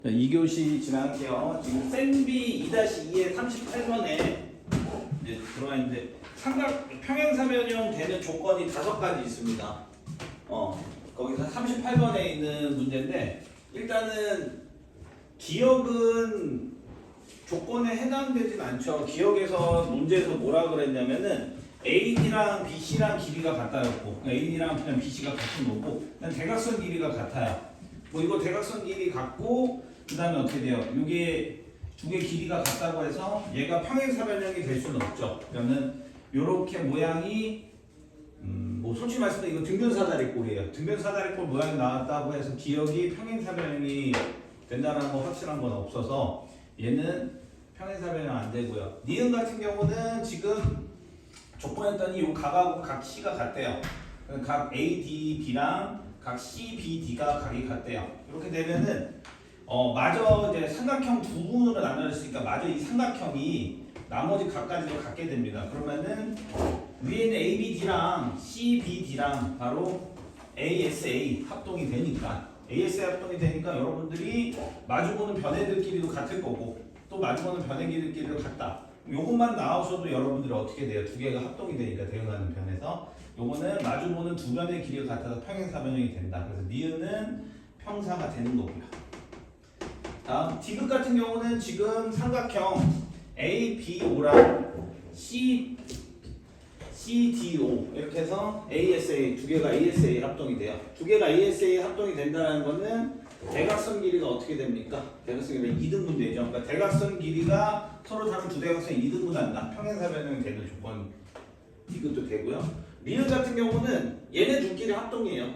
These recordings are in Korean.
2교시 진행할게요. 지금 센비 2-2의 38번에 이제 들어와 있는데 평행사변형 되는 조건이 5가지 있습니다. 거기서 38번에 있는 문제인데 일단은 기억은 조건에 해당되진 않죠. 기억에서 문제에서 뭐라 그랬냐면은 AD랑 BC랑 길이가 같다였고 AD랑 그냥 BC가 같은 거고 그냥 대각선 길이가 같아요. 뭐 이거 대각선 길이 같고 그 다음에 어떻게 돼요? 이게 두 개 길이가 같다고 해서 얘가 평행사변형이 될 수는 없죠. 그러면 이렇게 모양이 뭐 솔직히 말씀드리면 이거 등변사다리꼴이에요. 등변사다리꼴 모양이 나왔다고 해서 기억이 평행사변형이 된다는 거 확실한 건 없어서 얘는 평행사변형 안 되고요. 니은 같은 경우는 지금 조건했더니 이 각하고 각 C가 같대요. 각 ADB랑 각 CBD가 각이 같대요. 이렇게 되면은 마저 이제 삼각형 두 부분으로 나눠졌으니까 마저 이 삼각형이 나머지 각까지도 같게 됩니다. 그러면은 위에는 ABD랑 CBD랑 바로 ASA 합동이 되니까 여러분들이 마주보는 변애들끼리도 같을 거고 또 마주보는 변애들끼리도 같다. 요것만 나오셔도 여러분들이 어떻게 돼요? 두 개가 합동이 되니까 대응하는 변에서 요거는 마주보는 두 변의 길이가 같아서 평행사변형이 된다. 그래서 니은은 평사가 되는 거고요. 다음 디귿 같은 경우는 지금 삼각형 ABO랑 CDO 이렇게 해서 ASA 두 개가 ASA 합동이 돼요. 두 개가 ASA 합동이 된다는 거는 대각선 길이가 어떻게 됩니까? 대각선 길이가 2등분 되죠. 그러니까 대각선 길이가 서로 다른 두 대각선이 2등분한다. 평행사변형이 되는 조건 이것도 되고요. 리을 같은 경우는 얘네 둘끼리 합동이에요.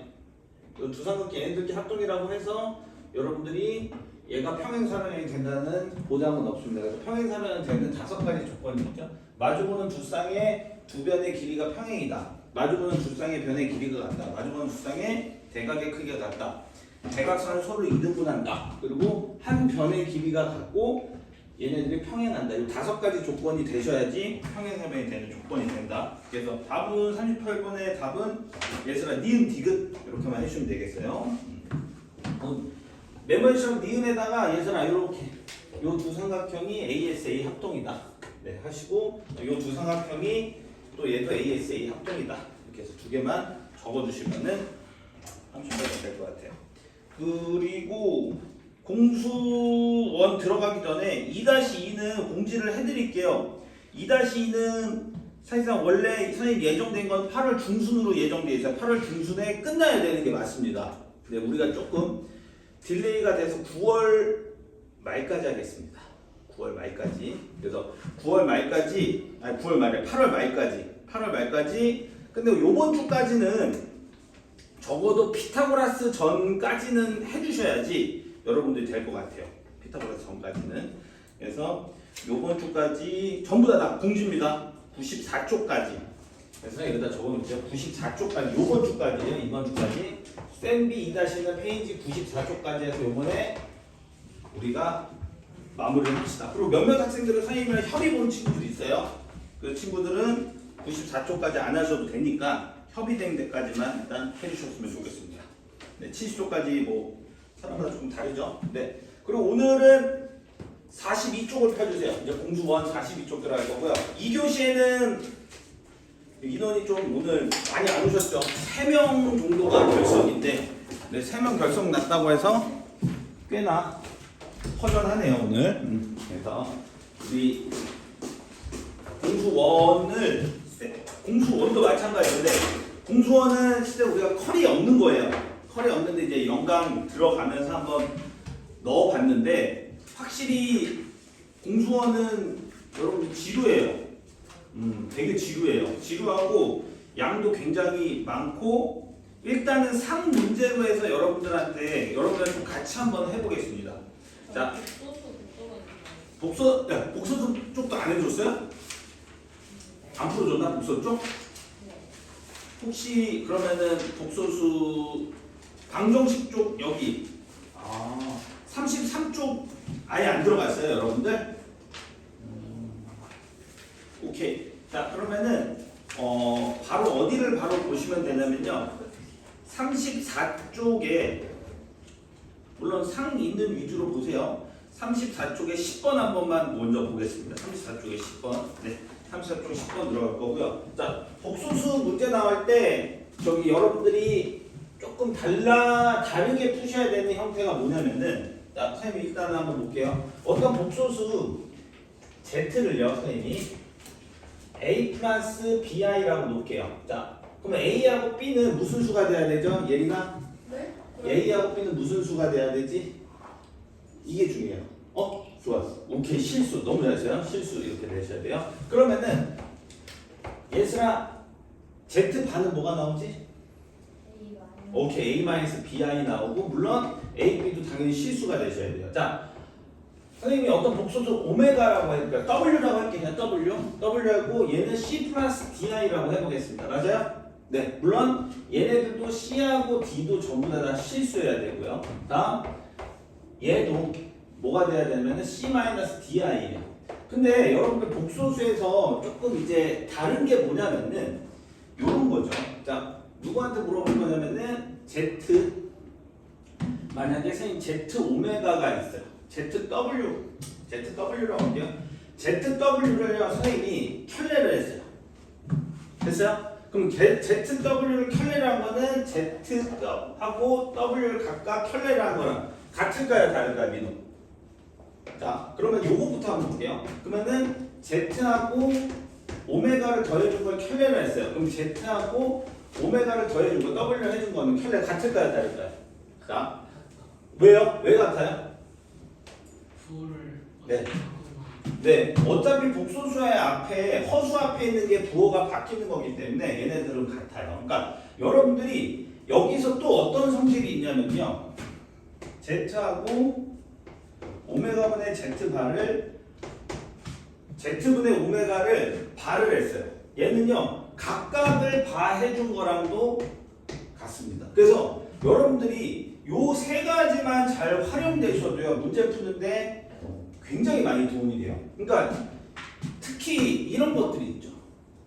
두 삼각형 얘네들끼리 합동이라고 해서 여러분들이 얘가 평행사변형이 된다는 보장은 없습니다. 그래서 평행사변형 되는 5가지 조건이 있죠. 마주보는 두 쌍의 두 변의 길이가 평행이다. 마주보는 두 쌍의 변의 길이가 같다. 마주보는 두 쌍의 대각의 크기가 같다. 대각선을 서로 2등분한다. 그리고 한 변의 길이가 같고 얘네들이 평행한다. 이 5가지 조건이 되셔야지 평행사변이 되는 조건이 된다. 그래서 답은 38번의 답은 예술아 니은 디귿 이렇게만 해주시면 되겠어요. 메모리처럼 니은에다가 예술아 이렇게 요 두 삼각형이 ASA 합동이다. 네 하시고 요 두 삼각형이 또 얘도 ASA 합동이다. 이렇게 해서 두 개만 적어주시면은 30번이 될 것 같아요. 그리고 공수원 들어가기 전에 2-2는 공지를 해드릴게요. 2-2는 사실상 원래 선생님 예정된 건 8월 중순으로 예정돼 있어요. 8월 중순에 끝나야 되는 게 맞습니다. 근데 우리가 조금 딜레이가 돼서 9월 말까지 하겠습니다. 9월 말까지. 그래서 9월 말까지, 아니 9월 말에 8월 말까지. 8월 말까지. 근데 요번 주까지는 적어도 피타고라스 전까지는 해주셔야지 여러분들이 될 것 같아요. 피타고라스 전까지는. 그래서 요번 주까지 전부 다 공지입니다. 94쪽까지. 그래서 여기다 적어놓을게요. 94쪽까지. 요번 주까지요. 이번 주까지. 센비 2-는 페이지 94쪽까지 해서 요번에 우리가 마무리를 합시다. 그리고 몇몇 학생들은 선생님이랑 협의 보는 친구들이 있어요. 그 친구들은 94쪽까지 안 하셔도 되니까 협의된 데까지만 일단 해주셨으면 좋겠습니다. 네, 70쪽까지 뭐 사람마다 조금 다르죠. 네. 그리고 오늘은 42쪽을 펴주세요. 이제 공수원 42쪽 들어갈 거고요. 2교시에는 인원이 좀 오늘 많이 안 오셨죠? 3명 정도가 결석인데 네, 3명 결석 났다고 해서 꽤나 허전하네요 오늘. 그래서 우리 공수원도 마찬가지인데 공수원은 실제 우리가 컬이 없는 거예요. 컬이 없는데 이제 영강 들어가면서 한번 넣어봤는데 확실히 공수원은 여러분 지루해요. 되게 지루해요. 지루하고 양도 굉장히 많고 일단은 상 문제로 해서 여러분들한테 좀 같이 한번 해보겠습니다. 자, 복서 쪽도 안 해줬어요? 안 풀어줬나 복서 쪽? 혹시 그러면은 복소수 방정식 쪽 여기 33쪽 아예 안 들어갔어요 여러분들? 오케이. 자 그러면은 바로 어디를 바로 보시면 되냐면요 34쪽에 물론 상 있는 위주로 보세요. 34쪽에 10번 한 번만 먼저 보겠습니다. 34쪽에 10번. 네. 34쪽에 10번 들어갈 거고요. 자, 복소수 문제 나올 때 저기 여러분들이 조금 다르게 푸셔야 되는 형태가 뭐냐면은 자, 선생님이 일단 한번 볼게요. 어떤 복소수 Z를요, 선생님이 A 플러스 BI라고 놓을게요. 자, 그러면 A하고 B는 무슨 수가 돼야 되죠? 예린아? 네? A하고 B는 무슨 수가 돼야 되지? 이게 중요해요. 좋았어. 오케이, 실수. 너무 잘했어요. 실수 이렇게 내셔야 돼요. 그러면은 예슬아, Z반은 뭐가 나오지? 오케이, A-BI 나오고 물론 A, B도 당연히 실수가 되셔야 돼요. 자, 선생님이 어떤 복소수 오메가라고 해볼까요? W라고 할게요. 그냥 W. W하고 얘는 C 플러스 DI라고 해보겠습니다. 맞아요? 네. 물론 얘네들도 C하고 D도 전부 다 실수해야 되고요. 다음 얘도 뭐가 돼야 되냐면 C-DI예요. 근데 여러분들 복소수에서 조금 이제 다른 게 뭐냐면은 요런 거죠. 자, 누구한테 물어볼 거냐면은 Z 만약에 선생님 Z 오메가가 있어요. ZW라고 할게요. ZW를요 선생님이 켤레를 했어요. 됐어요? 그럼 ZW를 켤레를 한 거는 Z하고 W를 각각 켤레를 한 거랑 같을까요? 다를까요? 민호? 자, 그러면 요거부터 한번 볼게요. 그러면은 Z하고 오메가를 더해준 걸 켤레를 했어요. 그럼 Z하고 오메가를 더해준 거 W를 해준 거는 켤레 같을까요? 다를까요? 자, 왜요? 왜 같아요? 네. 네, 어차피 복소수의 앞에 허수 앞에 있는 게 부호가 바뀌는 거기 때문에 얘네들은 같아요. 그러니까 여러분들이 여기서 또 어떤 성질이 있냐면요. Z하고 오메가분의 Z바를 Z분의 오메가를 바를 했어요. 얘는요. 각각을 바 해준 거랑도 같습니다. 그래서 여러분들이 요 세 가지만 잘 활용되셔도요. 문제 푸는데 굉장히 많이 도움이 돼요. 그러니까 특히 이런 것들이 있죠.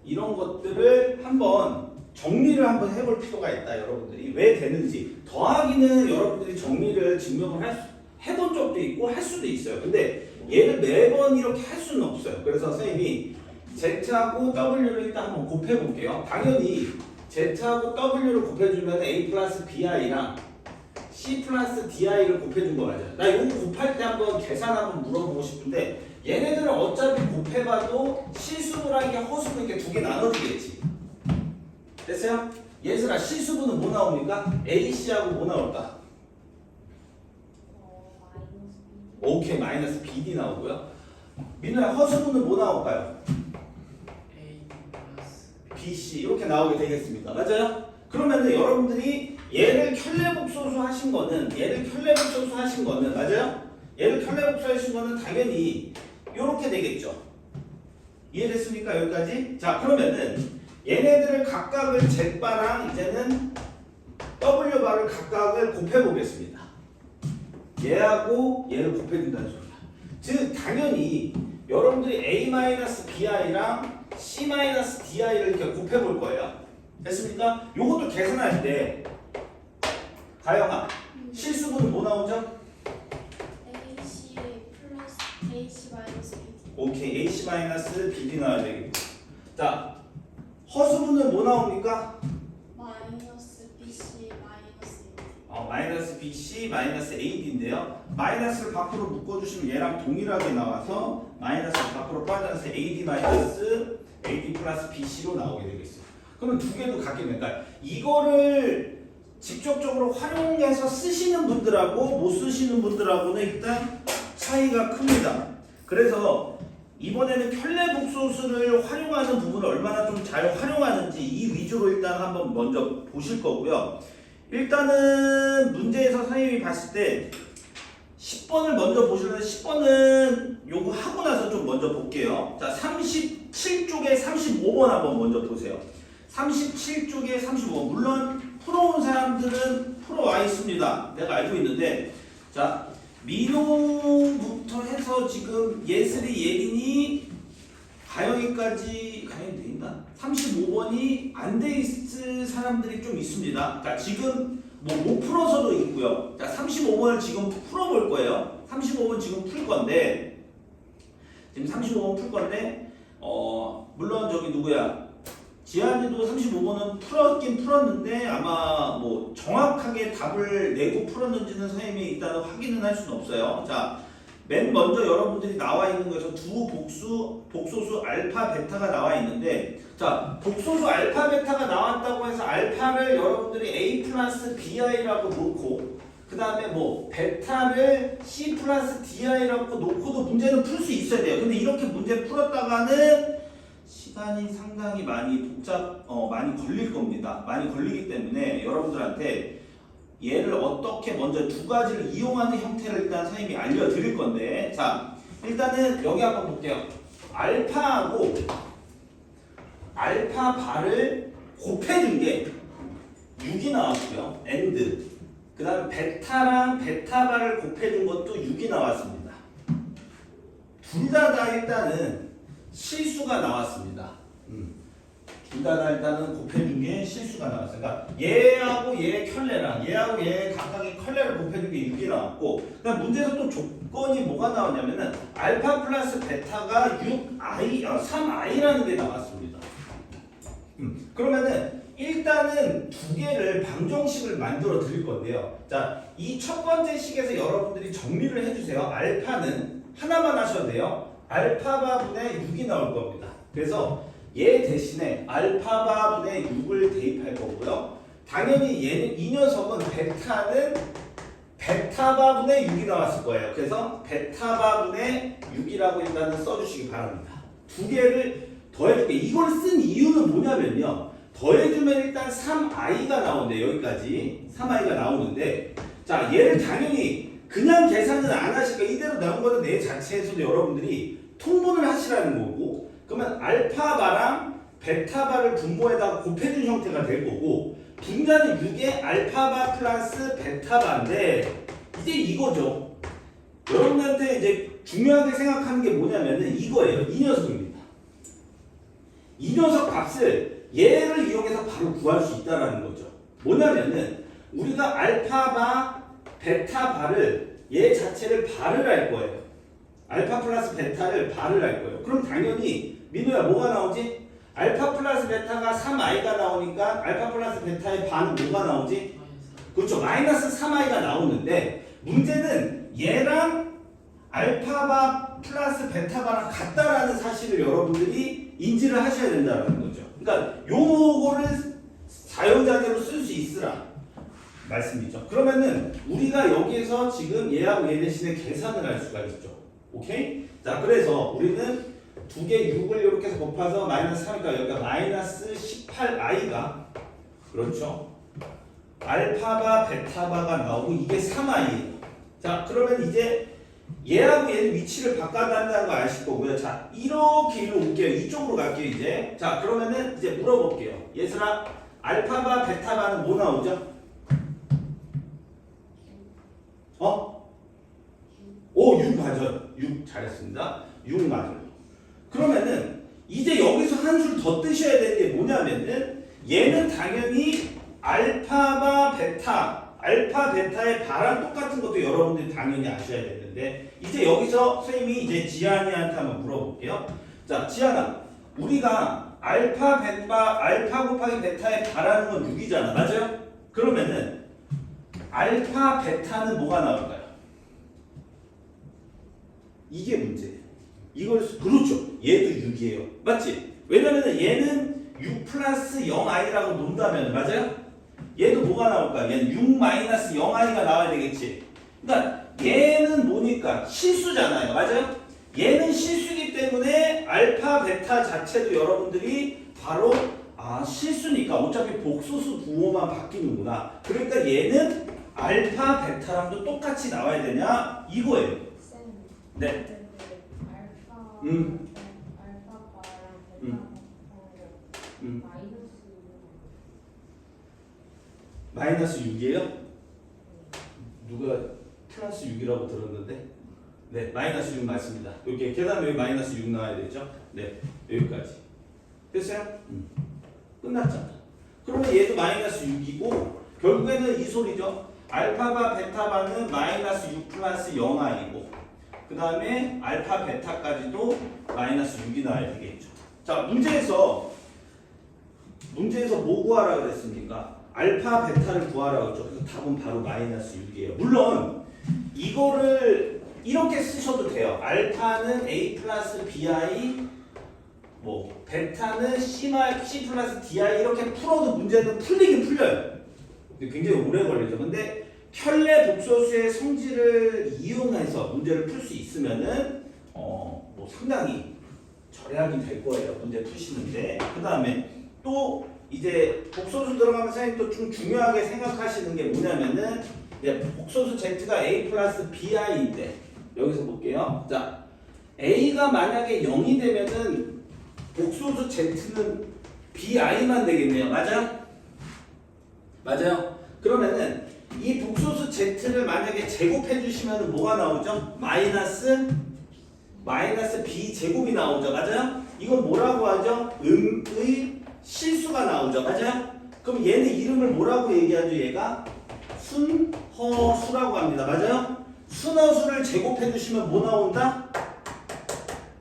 이런 것들을 한번 정리를 한번 해볼 필요가 있다. 여러분들이 왜 되는지. 더하기는 여러분들이 정리를 증명을 해본 적도 있고 할 수도 있어요. 근데 얘를 매번 이렇게 할 수는 없어요. 그래서 선생님이 Z하고 W를 일단 한번 곱해볼게요. 당연히 Z하고 W를 곱해주면 A 플러스 BI랑 C 플러스 DI를 곱해준 거 맞아요. 나 이거 곱할 때 한번 계산 한번 물어보고 싶은데 얘네들은 어차피 곱해봐도 실수분이랑 허수분 이렇게 두 개 나눠지겠지. 됐어요? 예슬아, 실수분은 뭐 나옵니까? AC하고 뭐 나올까? 오케이, 마이너스 BD 나오고요. 민호야, 허수분은 뭐 나올까요? BC 이렇게 나오게 되겠습니다. 맞아요? 그러면은 여러분들이 얘를 켤레복소수 하신 거는 맞아요? 얘를 켤레복소 하신 거는 당연히 이렇게 되겠죠. 이해됐습니까? 여기까지? 자, 그러면은 얘네들을 각각을 Z바랑 이제는 W바를 각각을 곱해보겠습니다. 얘하고 얘를 곱해준다는 소리야. 즉 당연히 여러분들이 A-BI랑 C-DI를 이렇게 곱해볼 거예요. 됐습니까? 요것도 계산할 때 가영아, 실수분은 뭐 나오죠? AC 플러스 AC 마이너스 BD. 오케이, AC-BD 나와야 되겠고. 자, 허수분은 뭐 나옵니까? 마이너스 BC 마이너스 AD. 마이너스 BC 마이너스 AD인데요. 마이너스를 밖으로 묶어주시면 얘랑 동일하게 나와서 마이너스를 밖으로 빠져서 AD 마이너스 AD 플러스 BC로 나오게 되겠어요. 그러면 두 개도 같게 되니까 이거를 직접적으로 활용해서 쓰시는 분들하고 못 쓰시는 분들하고는 일단 차이가 큽니다. 그래서 이번에는 켤레복소수를 활용하는 부분을 얼마나 좀 잘 활용하는지 이 위주로 일단 한번 먼저 보실 거고요. 일단은 문제에서 선생님이 봤을 때 10번을 먼저 보시면 10번은 요거 하고 나서 좀 먼저 볼게요. 자, 37쪽에 35번 한번 먼저 보세요. 37쪽에 35번. 물론 풀어온 사람들은 풀어와 있습니다. 내가 알고 있는데, 자, 민호부터 해서 지금 예슬이, 예린이, 가영이까지 가영이 돼 있나? 35번이 안 돼 있을 사람들이 좀 있습니다. 그러니까 지금 뭐 못 풀어서도 있고요. 자, 35번을 지금 풀어볼 거예요. 35번 지금 풀 건데 지금 35번 풀 건데 물론 저기 누구야? 지한이도 35번은 풀었긴 풀었는데 아마 뭐 정확하게 답을 내고 풀었는지는 선생님이 일단은 확인은 할 수는 없어요. 자, 맨 먼저 여러분들이 나와 있는 거에서 두 복소수 알파 베타가 나와 있는데, 자, 복소수 알파 베타가 나왔다고 해서 알파를 여러분들이 A 플러스 BI라고 놓고 그 다음에 뭐 베타를 C 플러스 DI라고 놓고도 문제는 풀 수 있어야 돼요. 근데 이렇게 문제 풀었다가는 시간이 상당히 많이 많이 걸릴 겁니다. 많이 걸리기 때문에 여러분들한테 얘를 어떻게 먼저 두 가지를 이용하는 형태를 일단 선생님이 알려드릴 건데, 자, 일단은 여기 한번 볼게요. 알파하고 알파 바를 곱해준 게 6이 나왔고요. 엔드. 그 다음에 베타랑 베타 바를 곱해준 것도 6이 나왔습니다. 둘 다 일단은 실수가 나왔습니다. 둘 다 일단은 곱해준 게 실수가 나왔어요. 그러니까 얘하고 얘 켤레랑 얘하고 얘 각각의 켤레를 곱해준 게 6이 나왔고, 그다음 문제에서 또 조건이 뭐가 나왔냐면은 알파 플러스 베타가 3i라는 게 나왔습니다. 그러면은 일단은 두 개를 방정식을 만들어 드릴 건데요. 자, 이 첫 번째 식에서 여러분들이 정리를 해주세요. 알파는 하나만 하셔도 돼요. 알파바분의 6이 나올 겁니다. 그래서 얘 대신에 알파바분의 6을 대입할 거고요. 당연히 얘는 이 녀석은 베타는 베타바분의 6이 나왔을 거예요. 그래서 베타바분의 6이라고 일단은 써주시기 바랍니다. 두 개를 더해줄게. 이걸 쓴 이유는 뭐냐면요. 더해주면 일단 3i가 나오는데, 여기까지 3i가 나오는데, 자, 얘를 당연히 그냥 계산은 안 하시니까 이대로 나온 거는 내 자체에서도 여러분들이 통분을 하시라는 거고, 그러면 알파바랑 베타바를 분모에다가 곱해준 형태가 될 거고, 분자는 6에 알파바 플러스 베타바인데, 이제 이거죠. 여러분한테 이제 중요하게 생각하는 게 뭐냐면은 이거예요. 이 녀석입니다. 이 녀석 값을 얘를 이용해서 바로 구할 수 있다는 거죠. 뭐냐면은 우리가 알파바, 베타바를 얘 자체를 발을 할 거예요. 알파 플러스 베타를 발을 할 거예요. 그럼 당연히 민호야 뭐가 나오지? 알파 플러스 베타가 3i가 나오니까 알파 플러스 베타의 반은 뭐가 나오지? 그렇죠. 마이너스 3i가 나오는데, 문제는 얘랑 알파바 플러스 베타바랑 같다라는 사실을 여러분들이 인지를 하셔야 된다는 거죠. 그러니까 요거를 사용자대로 쓸 수 있으라 말씀이죠. 그러면은 우리가 여기에서 지금 얘하고 얘 대신에 계산을 할 수가 있죠. 오케이? 자, 그래서 우리는 두 개 6을 이렇게 해서 곱해서 마이너스 3이니까 여기가 마이너스 18i가, 그렇죠? 알파바 베타바가 나오고 이게 3i예요. 자, 그러면 이제 얘하고 얘는 위치를 바꿔간다는 거 아실 거고요. 자, 이렇게 일로 올게요. 이쪽으로 갈게요, 이제. 자, 그러면은 이제 물어볼게요. 얘들아, 알파바, 베타바는 뭐 나오죠? 오, 6 맞아요. 6 잘했습니다. 6 맞아요. 그러면은 이제 여기서 한 줄 더 뜨셔야 되는 게 뭐냐면은 얘는 당연히 알파바, 베타, 알파, 베타의 바랑 똑같은 것도 여러분들이 당연히 아셔야 되는데, 이제 여기서 선생님이 이제 지한이한테 한번 물어볼게요. 자, 지한아, 우리가 알파 곱하기 베타의 바라는 건 6이잖아. 맞아요? 그러면은 알파, 베타는 뭐가 나올까요? 이게 문제예요. 이걸, 그렇죠. 얘도 6이에요. 맞지? 왜냐면은 얘는 6 플러스 0i라고 논다면, 맞아요? 얘도 뭐가 나올까? 얘는 6 마이너스 0i가 나와야 되겠지. 그러니까 얘는 뭐니까? 실수잖아요. 맞아요? 얘는 실수이기 때문에 알파, 베타 자체도 여러분들이 바로 실수니까 어차피 복소수 부호만 바뀌는구나. 그러니까 얘는 알파, 베타랑도 똑같이 나와야 되냐? 이거예요. 네. 마이너스 6이에요? 누가 플러스 6이라고 들었는데? 네, 마이너스 6 맞습니다. 이렇게 계산 여기 마이너스 6 나와야 되죠? 네, 여기까지. 됐어요? 끝났잖아. 그러면 얘도 마이너스 6이고, 결국에는 이 소리죠. 알파바 베타바는 마이너스 6 플러스 0i고 그 다음에 알파 베타까지도 마이너스 6이 나와야 되겠죠. 자, 문제에서 뭐 구하라 그랬습니까? 알파 베타를 구하라 그랬죠. 그래서 답은 바로 마이너스 6이에요. 물론 이거를 이렇게 쓰셔도 돼요. 알파는 a 플러스 bi 뭐 베타는 c 플러스 di 이렇게 풀어도 문제는 풀리긴 풀려요. 근데 굉장히 오래 걸리죠. 근데 켤레 복소수의 성질을 이용해서 문제를 풀 수 있으면은 뭐 상당히 절약이 될 거예요. 문제 푸시는데. 그 다음에 또 이제 복소수 들어가면 선생님 또 좀 중요하게 생각하시는 게 뭐냐면은 이제 복소수 z가 a 플러스 bi인데 여기서 볼게요. 자, a가 만약에 0이 되면은 복소수 z는 bi만 되겠네요. 맞아요? 맞아요? 그러면은 이 복소수 z를 만약에 제곱해 주시면 뭐가 나오죠? 마이너스 b 제곱이 나오죠. 맞아요? 이건 뭐라고 하죠? 음의 실수가 나오죠. 맞아요? 그럼 얘는 이름을 뭐라고 얘기하죠? 얘가 순허수라고 합니다. 맞아요? 순허수를 제곱해 주시면 뭐 나온다?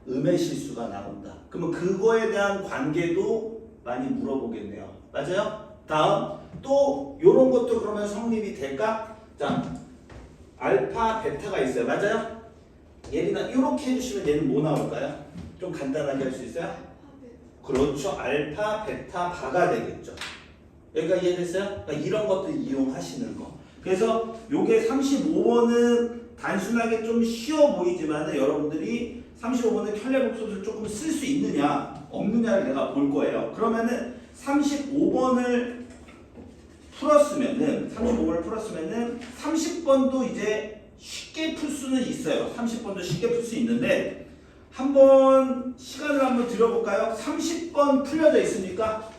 음의 실수가 나온다. 그러면 그거에 대한 관계도 많이 물어보겠네요. 맞아요? 다음 또 이런 것도 그러면 성립이 될까? 자, 알파 베타가 있어요. 맞아요? 얘는 이렇게 해주시면 얘는 뭐 나올까요? 좀 간단하게 할 수 있어요? 그렇죠. 알파 베타 바가 되겠죠. 여기가 이해됐어요? 그러니까 이런 것도 이용하시는 거. 그래서 요게 35번은 단순하게 좀 쉬워 보이지만 여러분들이 35번은 켤레 복소수를 조금 쓸 수 있느냐 없느냐를 내가 볼 거예요. 그러면은 35번을 풀었으면은 30번도 이제 쉽게 풀 수는 있어요. 30번도 쉽게 풀 수 있는데 한번 시간을 한번 들여볼까요? 30번 풀려져 있습니까?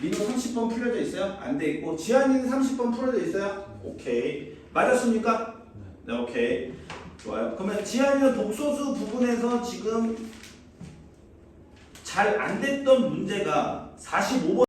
민호 30번 풀려져 있어요? 안 돼 있고 지한이는 30번 풀려져 있어요? 오케이. 맞았습니까? 네, 오케이. 좋아요. 그러면 지한이는 복소수 부분에서 지금 잘 안 됐던 문제가 45번